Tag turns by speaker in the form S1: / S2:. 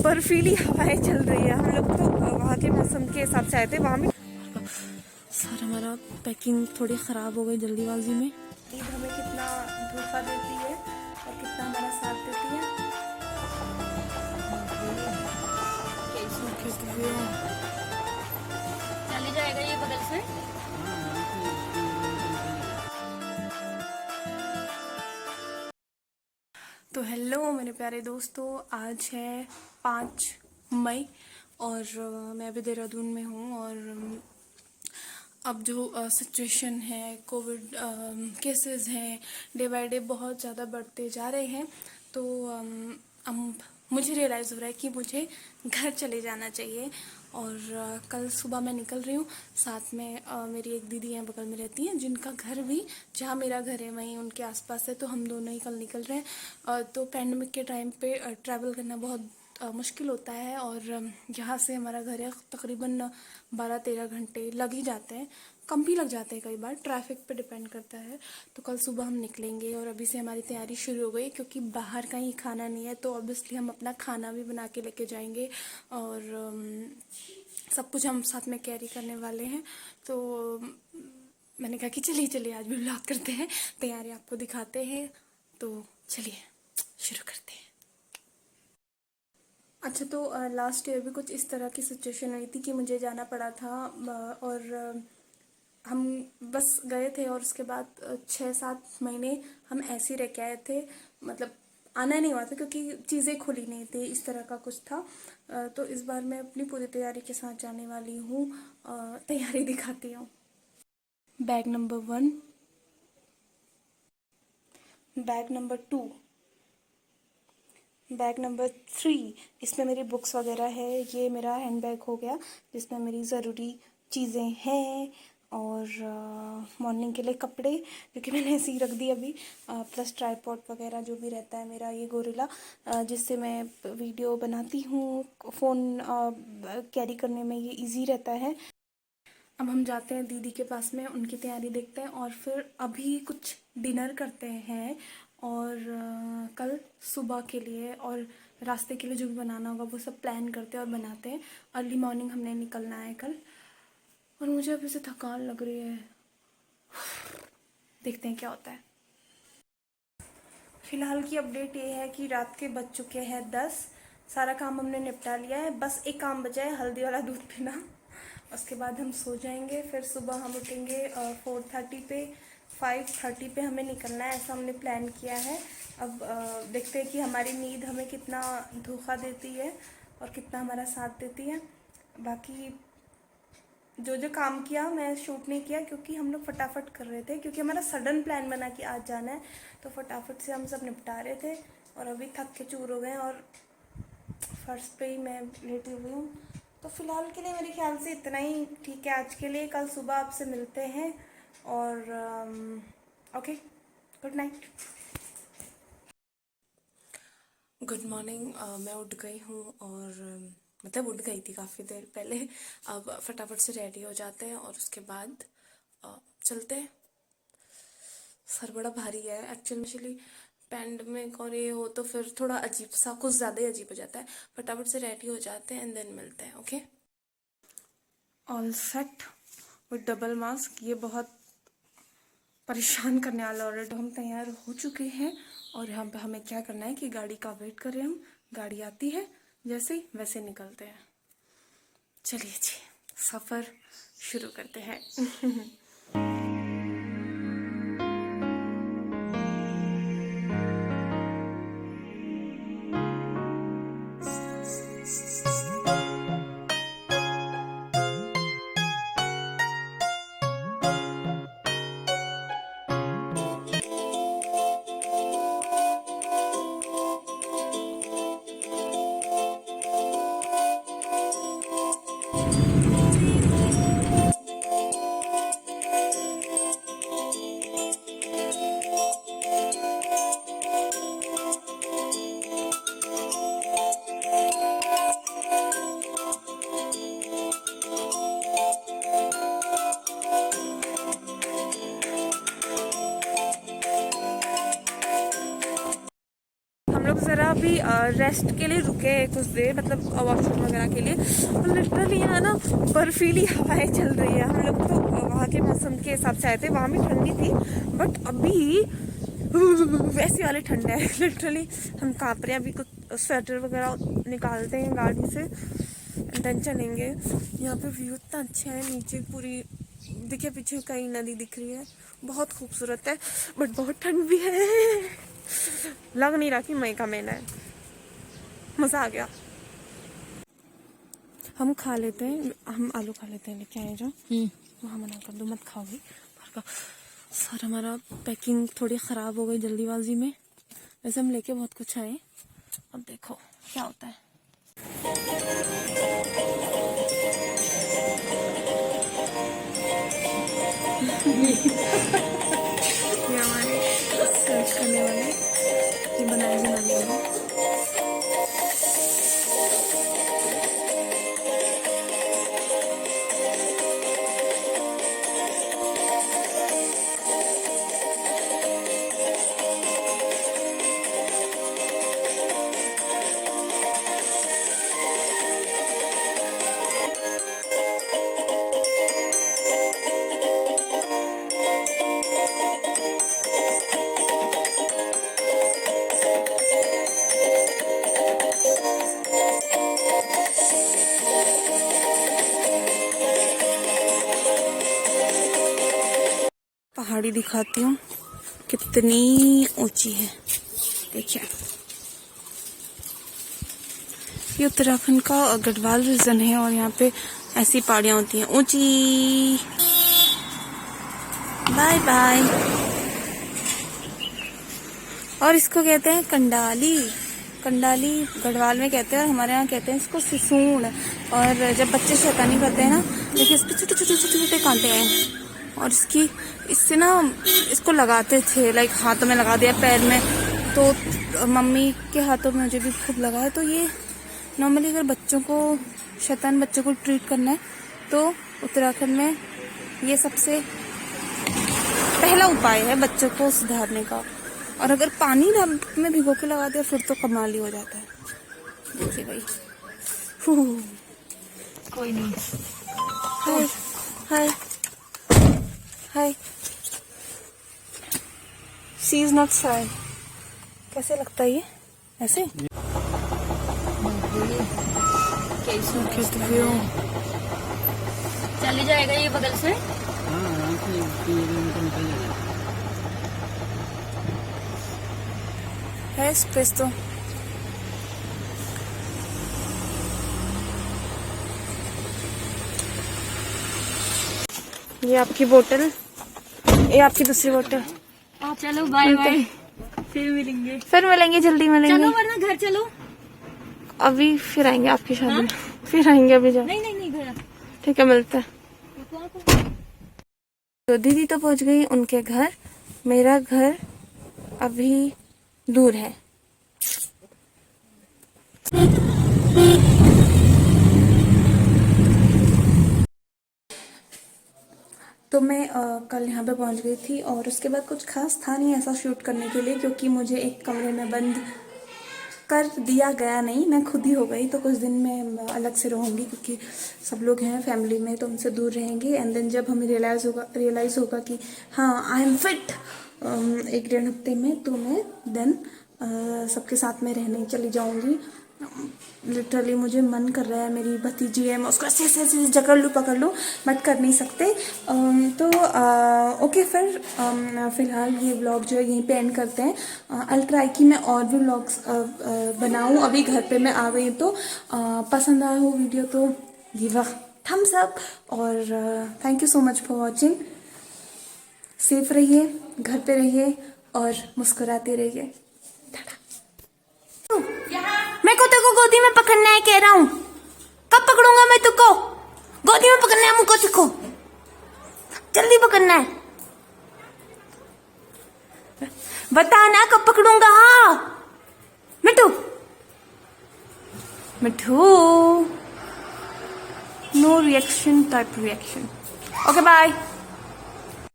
S1: बर्फीली हवाएं चल रही है। हम लोग तो वहाँ के मौसम के हिसाब से आए थे। वहाँ में सारा हमारा पैकिंग थोड़ी ख़राब हो गई जल्दीबाजी में। ईद हमें कितना धोखा देती है और कितना हमारा साथ देती है।
S2: चली जाएगा ये बगल से।
S1: तो हेलो मेरे प्यारे दोस्तों, आज है 5 मई और मैं अभी देहरादून में हूँ। और अब जो सिचुएशन है, कोविड केसेस हैं, डे बाय डे बहुत ज़्यादा बढ़ते जा रहे हैं। तो अब मुझे रियलाइज़ हो रहा है कि मुझे घर चले जाना चाहिए। और कल सुबह मैं निकल रही हूँ, साथ में मेरी एक दीदी हैं बगल में रहती हैं, जिनका घर भी जहाँ मेरा घर है वहीं उनके आसपास है। तो हम दोनों ही कल निकल रहे हैं। तो पैंडमिक के टाइम पे ट्रैवल करना बहुत मुश्किल होता है। और यहाँ से हमारा घर है तकरीबन 12-13 घंटे लग ही जाते हैं, कम भी लग जाते हैं कई बार, ट्रैफिक पे डिपेंड करता है। तो कल सुबह हम निकलेंगे और अभी से हमारी तैयारी शुरू हो गई, क्योंकि बाहर का ही खाना नहीं है तो ऑब्वियसली हम अपना खाना भी बना के लेके जाएंगे। और सब कुछ हम साथ में कैरी करने वाले हैं। तो मैंने कहा कि चलिए चलिए आज भी व्लॉग करते हैं, तैयारी आपको दिखाते हैं। तो चलिए शुरू करते हैं। अच्छा, तो लास्ट ईयर भी कुछ इस तरह की सिचुएशन हुई थी कि मुझे जाना पड़ा था। और हम बस गए थे और उसके बाद 6-7 महीने हम ऐसे ही रह के आए थे। मतलब आना नहीं हुआ था क्योंकि चीज़ें खुली नहीं थी, इस तरह का कुछ था। तो इस बार मैं अपनी पूरी तैयारी के साथ जाने वाली हूँ। तैयारी दिखाती हूँ। Bag number 1, bag number 2, bag number 3, इसमें मेरी बुक्स वगैरह है। ये मेरा हैंड बैग हो गया जिसमें मेरी ज़रूरी चीज़ें हैं। और मॉर्निंग के लिए कपड़े, क्योंकि मैंने ऐसे ही रख दी अभी। प्लस ट्राइपॉड वगैरह जो भी रहता है मेरा, ये गोरिल्ला, जिससे मैं वीडियो बनाती हूँ। फ़ोन कैरी करने में ये इजी रहता है। अब हम जाते हैं दीदी के पास में, उनकी तैयारी देखते हैं और फिर अभी कुछ डिनर करते हैं। और कल सुबह के लिए और रास्ते के लिए जो भी बनाना होगा वो सब प्लान करते हैं और बनाते हैं। अर्ली मॉर्निंग हमने निकलना है कल। और मुझे अभी से थकान लग रही है, देखते हैं क्या होता है। फिलहाल की अपडेट ये है कि रात के बज चुके हैं 10। सारा काम हमने निपटा लिया है, बस एक काम बचा है, हल्दी वाला दूध पीना। उसके बाद हम सो जाएंगे। फिर सुबह हम उठेंगे 4:30 पे। 5:30 पे हमें निकलना है, ऐसा हमने प्लान किया है। अब देखते हैं कि हमारी नींद हमें कितना धोखा देती है और कितना हमारा साथ देती है। बाकी जो जो काम किया मैं शूट नहीं किया, क्योंकि हम लोग फटाफट कर रहे थे, क्योंकि हमारा सडन प्लान बना कि आज जाना है। तो फटाफट से हम सब निपटा रहे थे और अभी थक के चूर हो गए और फर्श पे ही मैं लेटी हुई हूँ। तो फिलहाल के लिए मेरे ख्याल से इतना ही ठीक है आज के लिए। कल सुबह आपसे मिलते हैं और okay, good night. Good morning. मैं उठ गई हूँ और मतलब उठ गई थी काफ़ी देर पहले। अब फटाफट से रेडी हो जाते हैं और उसके बाद चलते हैं। सर बड़ा भारी है एक्चुअली। पैंडमिक और ये हो तो फिर थोड़ा अजीब सा, कुछ ज़्यादा ही अजीब हो जाता है। फटाफट से रेडी हो जाते हैं एंड देन मिलते हैं। Okay, all set with double mask. ये बहुत परेशान करने वाला। ऑलरेडी हम तैयार हो चुके हैं और यहाँ पे हमें क्या करना है कि गाड़ी का वेट कर रहे हैं हम। गाड़ी आती है जैसे ही वैसे निकलते हैं। चलिए जी, सफ़र शुरू करते हैं। लोग ज़रा भी रेस्ट के लिए रुके कुछ देर, मतलब वॉशरूम वगैरह के लिए। तो लिटरली यहाँ ना बर्फीली हवाएं चल रही है। हम लोग तो वहाँ के मौसम के हिसाब से आए थे, वहाँ भी ठंडी थी, बट अभी वैसी वाली ठंड है। लिटरली हम काँप रहे हैं। अभी कुछ स्वेटर वगैरह निकालते हैं गाड़ी से, देन चलेंगे। यहाँ पे व्यू इतना अच्छा है, नीचे पूरी दिखे, पीछे कई नदी दिख रही है, बहुत खूबसूरत है, बट बहुत ठंड भी है। लग नहीं रहा कि मई का महीना है। मज़ा आ गया। हम खा लेते हैं, हम आलू खा लेते हैं, लेके आए जो वहाँ मना कर दो, मत खाओगी। सर हमारा पैकिंग थोड़ी ख़राब हो गई जल्दीबाजी में। वैसे हम लेके बहुत कुछ आए, अब देखो क्या होता है। ये हमारे सर्च करने वाले ये बनाए बना लेंगे। पहाड़ी दिखाती हूँ कितनी ऊंची है, देखिए। ये उत्तराखंड का गढ़वाल रीजन है और यहाँ पे ऐसी पहाड़ियाँ होती हैं ऊंची। Bye bye. और इसको कहते हैं कंडाली। कंडाली गढ़वाल में कहते हैं, और हमारे यहाँ कहते हैं इसको सिसूण। और जब बच्चे शैतानी करते हैं ना, देखिए इसके छोटे छोटे छोटे छोटे कांटे हैं, और इससे ना इसको लगाते थे, लाइक हाथों में लगा दिया, पैर में। तो मम्मी के हाथों में मुझे भी खूब लगा है। तो ये नॉर्मली अगर बच्चों को, शैतान बच्चों को ट्रीट करना है तो उत्तराखंड में ये सबसे पहला उपाय है बच्चों को सुधारने का। और अगर पानी में भिगो के लगा दिया फिर तो कमाल ही हो जाता है। देखिए भाई,
S2: कोई नहीं।
S1: हाय हाय हाय, शी इज नॉट शाय। कैसे लगता है ये ऐसे?
S2: चली जाएगा ये बगल से।
S1: है स्पेस तो। ये आपकी बोतल, ये आपकी दूसरी बोतल।
S2: चलो बाय बाय, फिर मिलेंगे।
S1: फिर मिलेंगे, जल्दी मिलेंगे।
S2: चलो वरना घर चलो।
S1: अभी फिर आएंगे आपकी शादी में। फिर आएंगे, अभी जाओ।
S2: नहीं नहीं नहीं, घर।
S1: ठीक है, मिलते हैं। तो दीदी तो पहुंच गई उनके घर, मेरा घर अभी दूर है। तो मैं कल यहाँ पे पहुँच गई थी, और उसके बाद कुछ खास था नहीं ऐसा शूट करने के लिए, क्योंकि मुझे एक कमरे में बंद कर दिया गया नहीं, मैं खुद ही हो गई। तो कुछ दिन मैं अलग से रहूँगी, क्योंकि सब लोग हैं फैमिली में, तो उनसे दूर रहेंगे। एंड देन जब हमें रियलाइज़ होगा कि हाँ आई एम फिट 1-1.5 हफ्ते में, तो मैं देन सबके साथ में रहने चली जाऊँगी। लिटरली मुझे मन कर रहा है, मेरी भतीजी है, मैं उसको ऐसे ऐसे ऐसे जकड़ लूँ पकड़ लूँ, बट कर नहीं सकते। ओके, फिर फ़िलहाल ये व्लॉग जो है यहीं पे एंड करते हैं। अल ट्राई कि मैं और भी व्लॉग्स बनाऊँ। अभी घर पे मैं आ गई हूँ, तो पसंद आया हो वीडियो तो गिव अ थम्स अप, और thank you so much for watching. Safe रहिए, घर पे रहिए और मुस्कुराते रहिए। मैं को तेरे को गोदी में पकड़ना है, कह रहा हूँ। कब पकड़ूंगा मैं तुझको? गोदी में पकड़ना है मुझको, सीखो, जल्दी पकड़ना है। बता ना कब पकड़ूंगा। हाँ Mithu, Mithu, no reaction type reaction. Okay bye.